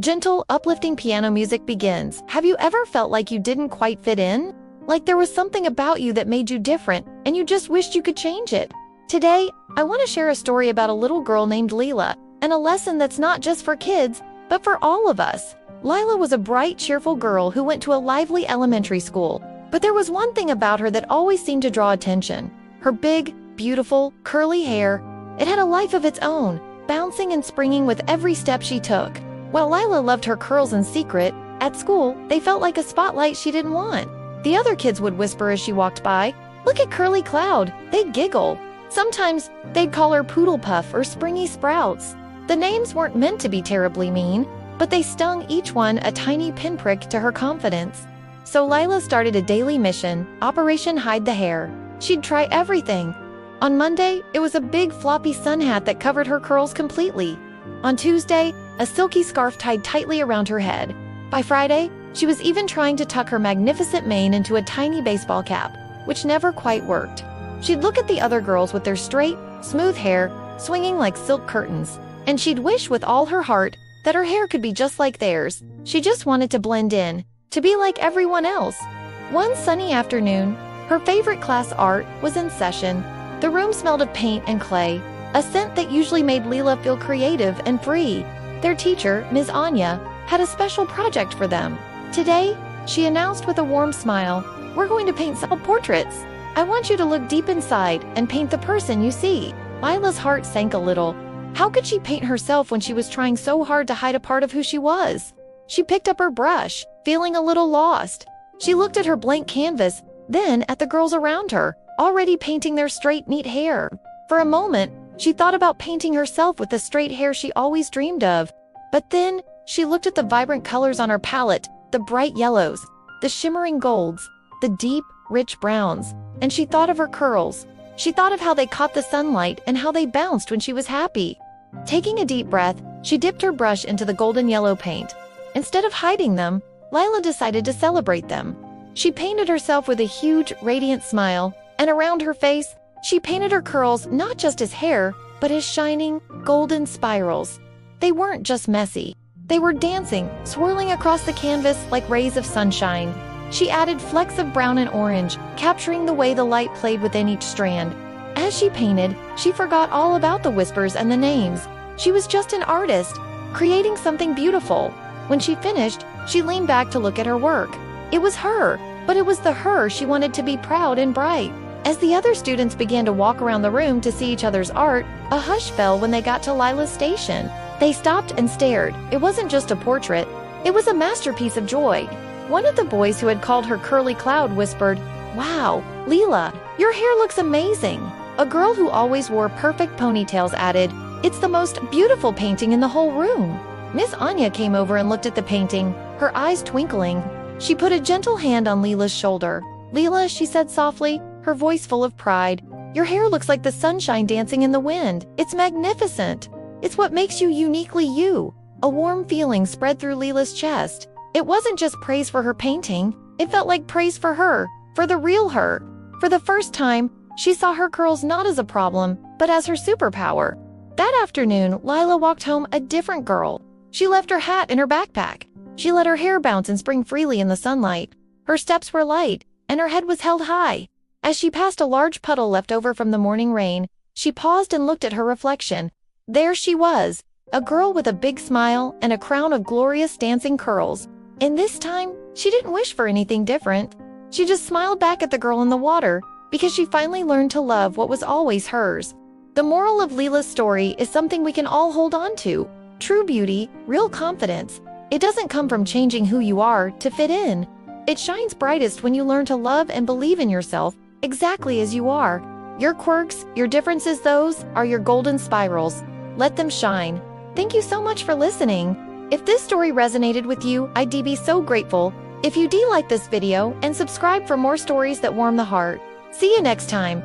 Gentle, uplifting piano music begins. Have you ever felt like you didn't quite fit in? Like there was something about you that made you different, and you just wished you could change it? Today, I want to share a story about a little girl named Lila, and a lesson that's not just for kids, but for all of us. Lila was a bright, cheerful girl who went to a lively elementary school. But there was one thing about her that always seemed to draw attention. Her big, beautiful, curly hair. It had a life of its own, bouncing and springing with every step she took. While Lila loved her curls in secret, at school, they felt like a spotlight she didn't want. The other kids would whisper as she walked by, "Look at Curly Cloud." They'd giggle. Sometimes, they'd call her Poodle Puff or Springy Sprouts. The names weren't meant to be terribly mean, but they stung each one a tiny pinprick to her confidence. So Lila started a daily mission, Operation Hide the Hair. She'd try everything. On Monday, it was a big floppy sun hat that covered her curls completely. On Tuesday, a silky scarf tied tightly around her head. By Friday, she was even trying to tuck her magnificent mane into a tiny baseball cap, which never quite worked. She'd look at the other girls with their straight, smooth hair, swinging like silk curtains, and she'd wish with all her heart that her hair could be just like theirs. She just wanted to blend in, to be like everyone else. One sunny afternoon, her favorite class art was in session. The room smelled of paint and clay, a scent that usually made Lila feel creative and free. Their teacher, Ms. Anya, had a special project for them. Today, she announced with a warm smile, "We're going to paint self-portraits. I want you to look deep inside and paint the person you see." Lila's heart sank a little. How could she paint herself when she was trying so hard to hide a part of who she was? She picked up her brush, feeling a little lost. She looked at her blank canvas, then at the girls around her, already painting their straight, neat hair. For a moment, she thought about painting herself with the straight hair she always dreamed of. But then, she looked at the vibrant colors on her palette, the bright yellows, the shimmering golds, the deep, rich browns, and she thought of her curls. She thought of how they caught the sunlight and how they bounced when she was happy. Taking a deep breath, she dipped her brush into the golden yellow paint. Instead of hiding them, Lila decided to celebrate them. She painted herself with a huge, radiant smile, and around her face, she painted her curls not just as hair, but as shining, golden spirals. They weren't just messy. They were dancing, swirling across the canvas like rays of sunshine. She added flecks of brown and orange, capturing the way the light played within each strand. As she painted, she forgot all about the whispers and the names. She was just an artist, creating something beautiful. When she finished, she leaned back to look at her work. It was her, but it was the her she wanted to be proud and bright. As the other students began to walk around the room to see each other's art, a hush fell when they got to Lila's station. They stopped and stared. It wasn't just a portrait. It was a masterpiece of joy. One of the boys who had called her Curly Cloud whispered, "Wow, Lila, your hair looks amazing." A girl who always wore perfect ponytails added, "It's the most beautiful painting in the whole room." Miss Anya came over and looked at the painting, her eyes twinkling. She put a gentle hand on Lila's shoulder. "Lila," she said softly, her voice full of pride, "your hair looks like the sunshine dancing in the wind. It's magnificent. It's what makes you uniquely you." A warm feeling spread through Lila's chest. It wasn't just praise for her painting. It felt like praise for her, for the real her. For the first time, she saw her curls not as a problem, but as her superpower. That afternoon, Lila walked home a different girl. She left her hat in her backpack. She let her hair bounce and spring freely in the sunlight. Her steps were light, and her head was held high. As she passed a large puddle left over from the morning rain, she paused and looked at her reflection. There she was, a girl with a big smile and a crown of glorious dancing curls. And this time, she didn't wish for anything different. She just smiled back at the girl in the water because she finally learned to love what was always hers. The moral of Lila's story is something we can all hold on to. True beauty, real confidence. It doesn't come from changing who you are to fit in. It shines brightest when you learn to love and believe in yourself exactly as you are. Your quirks, your differences, those are your golden spirals. Let them shine. Thank you so much for listening. If this story resonated with you, I'd be so grateful if you like this video and subscribe for more stories that warm the heart. See you next time.